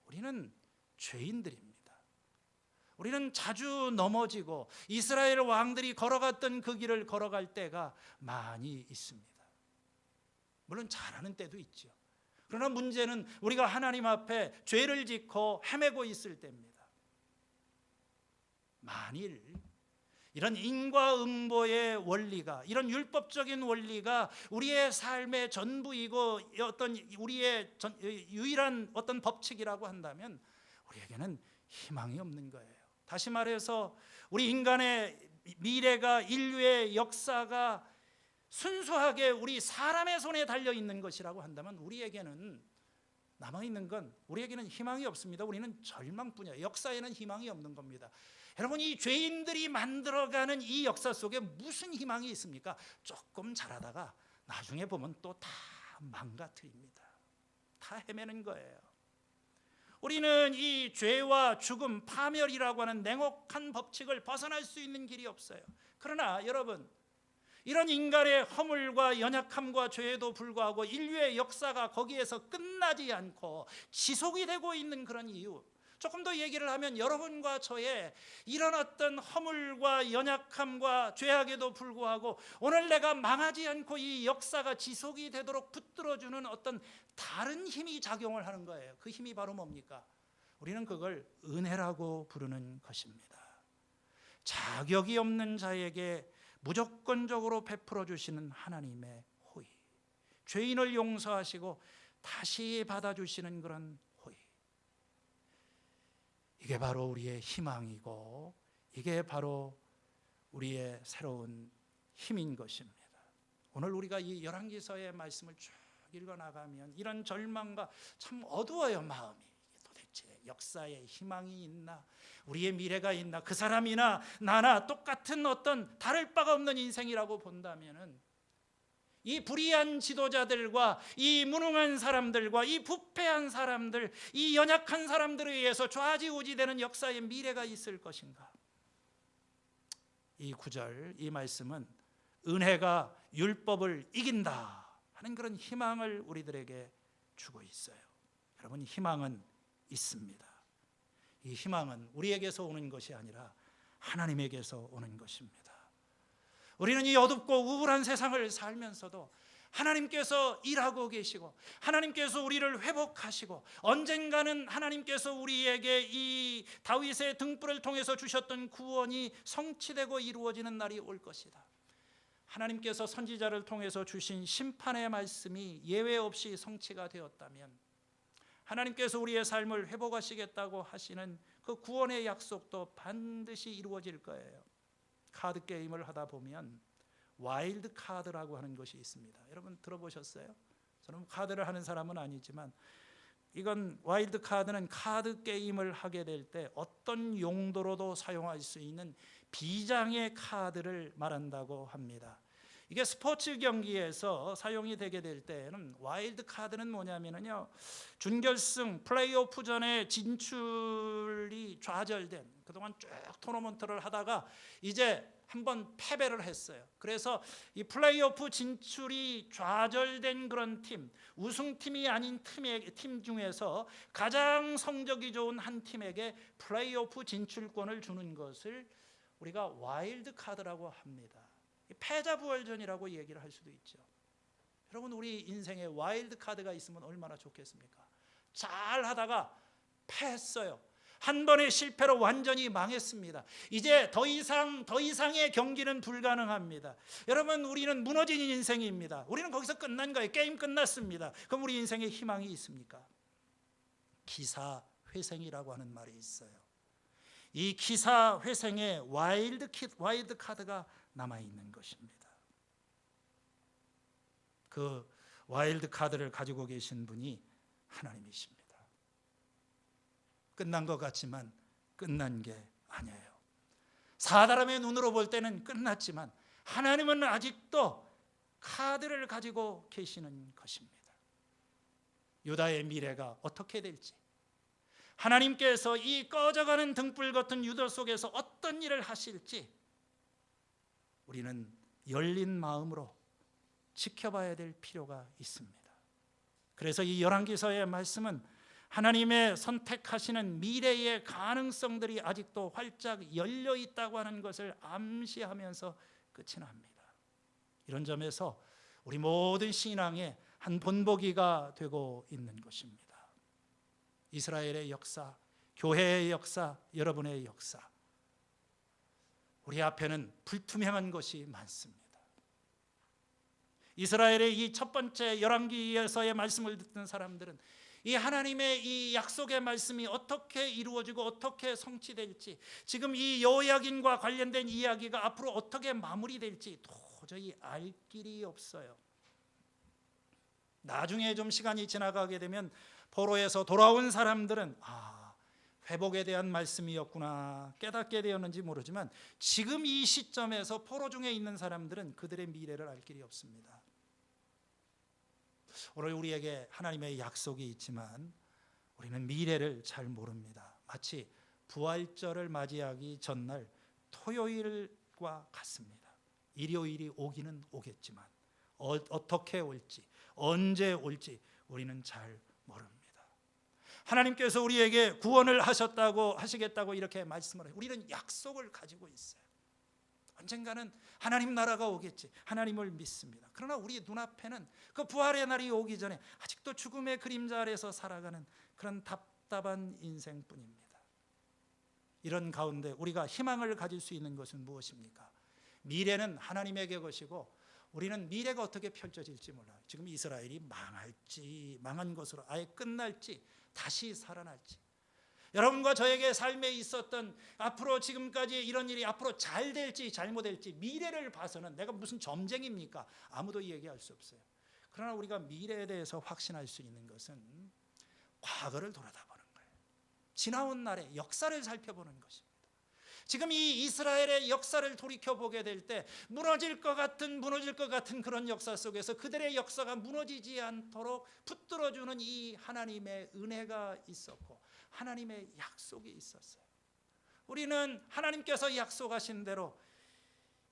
우리는 죄인들입니다. 우리는 자주 넘어지고 이스라엘 왕들이 걸어갔던 그 길을 걸어갈 때가 많이 있습니다. 물론 잘하는 때도 있죠. 그러나 문제는 우리가 하나님 앞에 죄를 짓고 헤매고 있을 때입니다. 만일 이런 인과응보의 원리가, 이런 율법적인 원리가 우리의 삶의 전부이고 어떤 우리의 유일한 어떤 법칙이라고 한다면 우리에게는 희망이 없는 거예요. 다시 말해서 우리 인간의 미래가, 인류의 역사가 순수하게 우리 사람의 손에 달려있는 것이라고 한다면 우리에게는 남아있는 건, 우리에게는 희망이 없습니다. 우리는 절망뿐이에요. 역사에는 희망이 없는 겁니다. 여러분, 이 죄인들이 만들어가는 이 역사 속에 무슨 희망이 있습니까? 조금 잘하다가 나중에 보면 또 다 망가뜨립니다. 다 헤매는 거예요. 우리는 이 죄와 죽음, 파멸이라고 하는 냉혹한 법칙을 벗어날 수 있는 길이 없어요. 그러나 여러분, 이런 인간의 허물과 연약함과 죄에도 불구하고 인류의 역사가 거기에서 끝나지 않고 지속이 되고 있는 그런 이유, 조금 더 얘기를 하면 여러분과 저의 이런 어떤 허물과 연약함과 죄악에도 불구하고 오늘 내가 망하지 않고 이 역사가 지속이 되도록 붙들어주는 어떤 다른 힘이 작용을 하는 거예요. 그 힘이 바로 뭡니까? 우리는 그걸 은혜라고 부르는 것입니다. 자격이 없는 자에게 무조건적으로 베풀어 주시는 하나님의 호의, 죄인을 용서하시고 다시 받아주시는 그런 호의, 이게 바로 우리의 희망이고 이게 바로 우리의 새로운 힘인 것입니다. 오늘 우리가 이 열왕기서의 말씀을 쭉 읽어나가면 이런 절망과 참 어두워요, 마음이. 도대체 역사에 희망이 있나? 우리의 미래가 있나? 그 사람이나 나나 똑같은 어떤 다를 바가 없는 인생이라고 본다면은 이 불의한 지도자들과 이 무능한 사람들과 이 부패한 사람들, 이 연약한 사람들에 의해서 좌지우지되는 역사의 미래가 있을 것인가? 이 구절, 이 말씀은 은혜가 율법을 이긴다 하는 그런 희망을 우리들에게 주고 있어요. 여러분, 희망은 있습니다. 이 희망은 우리에게서 오는 것이 아니라 하나님에게서 오는 것입니다. 우리는 이 어둡고 우울한 세상을 살면서도 하나님께서 일하고 계시고 하나님께서 우리를 회복하시고 언젠가는 하나님께서 우리에게 이 다윗의 등불을 통해서 주셨던 구원이 성취되고 이루어지는 날이 올 것이다. 하나님께서 선지자를 통해서 주신 심판의 말씀이 예외 없이 성취가 되었다면 하나님께서 우리의 삶을 회복하시겠다고 하시는 그 구원의 약속도 반드시 이루어질 거예요. 카드 게임을 하다 보면 와일드 카드라고 하는 것이 있습니다. 여러분 들어보셨어요? 저는 카드를 하는 사람은 아니지만 이건 와일드 카드는 카드 게임을 하게 될 때 어떤 용도로도 사용할 수 있는 비장의 카드를 말한다고 합니다. 이게 스포츠 경기에서 사용이 되게 될 때는 와일드 카드는 뭐냐면요, 준결승 플레이오프전에 진출이 좌절된, 그동안 쭉 토너먼트를 하다가 이제 한번 패배를 했어요. 그래서 이 플레이오프 진출이 좌절된 그런 팀, 우승팀이 아닌 팀 중에서 가장 성적이 좋은 한 팀에게 플레이오프 진출권을 주는 것을 우리가 와일드 카드라고 합니다. 패자부활전이라고 얘기를 할 수도 있죠. 여러분, 우리 인생에 와일드 카드가 있으면 얼마나 좋겠습니까? 잘 하다가 패했어요. 한 번의 실패로 완전히 망했습니다. 이제 더 이상의 경기는 불가능합니다. 여러분, 우리는 무너진 인생입니다. 우리는 거기서 끝난 거예요. 게임 끝났습니다. 그럼 우리 인생에 희망이 있습니까? 기사회생이라고 하는 말이 있어요. 이 기사회생에 와일드 카드가 남아있는 것입니다. 그 와일드 카드를 가지고 계신 분이 하나님이십니다. 끝난 것 같지만 끝난 게 아니에요. 사람의 눈으로 볼 때는 끝났지만 하나님은 아직도 카드를 가지고 계시는 것입니다. 유다의 미래가 어떻게 될지, 하나님께서 이 꺼져가는 등불 같은 유다 속에서 어떤 일을 하실지 우리는 열린 마음으로 지켜봐야 될 필요가 있습니다. 그래서 이 열왕기서의 말씀은 하나님의 선택하시는 미래의 가능성들이 아직도 활짝 열려 있다고 하는 것을 암시하면서 끝이 납니다. 이런 점에서 우리 모든 신앙의 한 본보기가 되고 있는 것입니다. 이스라엘의 역사, 교회의 역사, 여러분의 역사, 우리 앞에는 불투명한 것이 많습니다. 이스라엘의 이 첫 번째 열왕기에서의 말씀을 듣는 사람들은 이 하나님의 이 약속의 말씀이 어떻게 이루어지고 어떻게 성취될지, 지금 이 여호야긴과 관련된 이야기가 앞으로 어떻게 마무리될지 도저히 알 길이 없어요. 나중에 좀 시간이 지나가게 되면 포로에서 돌아온 사람들은 회복에 대한 말씀이었구나 깨닫게 되었는지 모르지만 지금 이 시점에서 포로 중에 있는 사람들은 그들의 미래를 알 길이 없습니다. 오늘 우리에게 하나님의 약속이 있지만 우리는 미래를 잘 모릅니다. 마치 부활절을 맞이하기 전날 토요일과 같습니다. 일요일이 오기는 오겠지만 어떻게 올지 언제 올지 우리는 잘 모릅니다. 하나님께서 우리에게 구원을 하시겠다고 이렇게 말씀을 해요. 우리는 약속을 가지고 있어요. 언젠가는 하나님 나라가 오겠지. 하나님을 믿습니다. 그러나 우리 눈앞에는 그 부활의 날이 오기 전에 아직도 죽음의 그림자 아래서 살아가는 그런 답답한 인생뿐입니다. 이런 가운데 우리가 희망을 가질 수 있는 것은 무엇입니까? 미래는 하나님에게 것이고 우리는 미래가 어떻게 펼쳐질지 몰라요. 지금 이스라엘이 망할지 망한 것으로 아예 끝날지 다시 살아날지, 여러분과 저에게 삶에 있었던 앞으로 지금까지 이런 일이 앞으로 잘 될지 잘못될지 미래를 봐서는 내가 무슨 점쟁입니까? 아무도 얘기할 수 없어요. 그러나 우리가 미래에 대해서 확신할 수 있는 것은 과거를 돌아다보는 거예요. 지나온 날의 역사를 살펴보는 것입니다. 지금 이 이스라엘의 역사를 돌이켜보게 될 때 무너질 것 같은 그런 역사 속에서 그들의 역사가 무너지지 않도록 붙들어주는 이 하나님의 은혜가 있었고 하나님의 약속이 있었어요. 우리는 하나님께서 약속하신 대로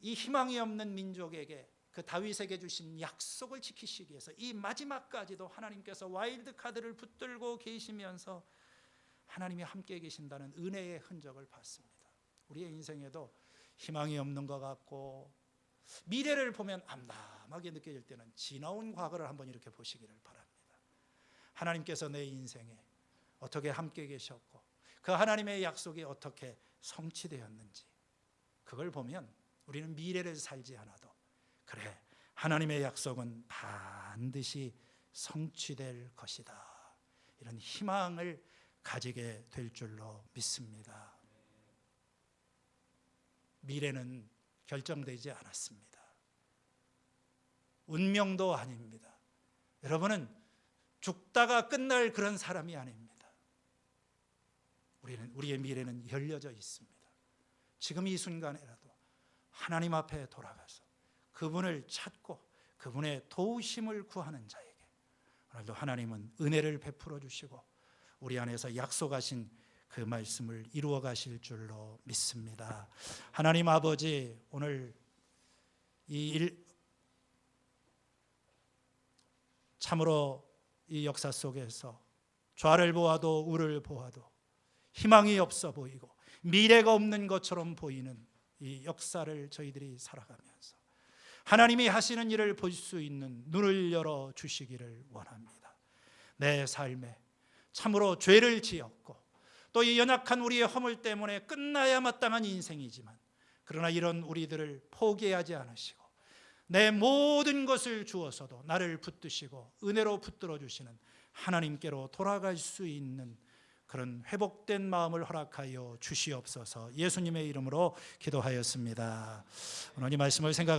이 희망이 없는 민족에게 그 다윗에게 주신 약속을 지키시기 위해서 이 마지막까지도 하나님께서 와일드 카드를 붙들고 계시면서 하나님이 함께 계신다는 은혜의 흔적을 봤습니다. 우리의 인생에도 희망이 없는 것 같고 미래를 보면 암담하게 느껴질 때는 지나온 과거를 한번 이렇게 보시기를 바랍니다. 하나님께서 내 인생에 어떻게 함께 계셨고 그 하나님의 약속이 어떻게 성취되었는지 그걸 보면 우리는 미래를 살지 않아도 그래 하나님의 약속은 반드시 성취될 것이다, 이런 희망을 가지게 될 줄로 믿습니다. 미래는 결정되지 않았습니다. 운명도 아닙니다. 여러분은 죽다가 끝날 그런 사람이 아닙니다. 우리의 미래는 열려져 있습니다. 지금 이 순간에라도 하나님 앞에 돌아가서 그분을 찾고 그분의 도우심을 구하는 자에게 오늘도 하나님은 은혜를 베풀어 주시고 우리 안에서 약속하신 그 말씀을 이루어 가실 줄로 믿습니다. 하나님 아버지, 오늘 참으로 이 역사 속에서 좌를 보아도 우를 보아도 희망이 없어 보이고 미래가 없는 것처럼 보이는 이 역사를 저희들이 살아가면서 하나님이 하시는 일을 볼 수 있는 눈을 열어 주시기를 원합니다. 내 삶에 참으로 죄를 지었고 또 이 연약한 우리의 허물 때문에 끝나야 마땅한 인생이지만 그러나 이런 우리들을 포기하지 않으시고 내 모든 것을 주어서도 나를 붙드시고 은혜로 붙들어 주시는 하나님께로 돌아갈 수 있는 그런 회복된 마음을 허락하여 주시옵소서. 예수님의 이름으로 기도하였습니다. 오늘 이 말씀을 생각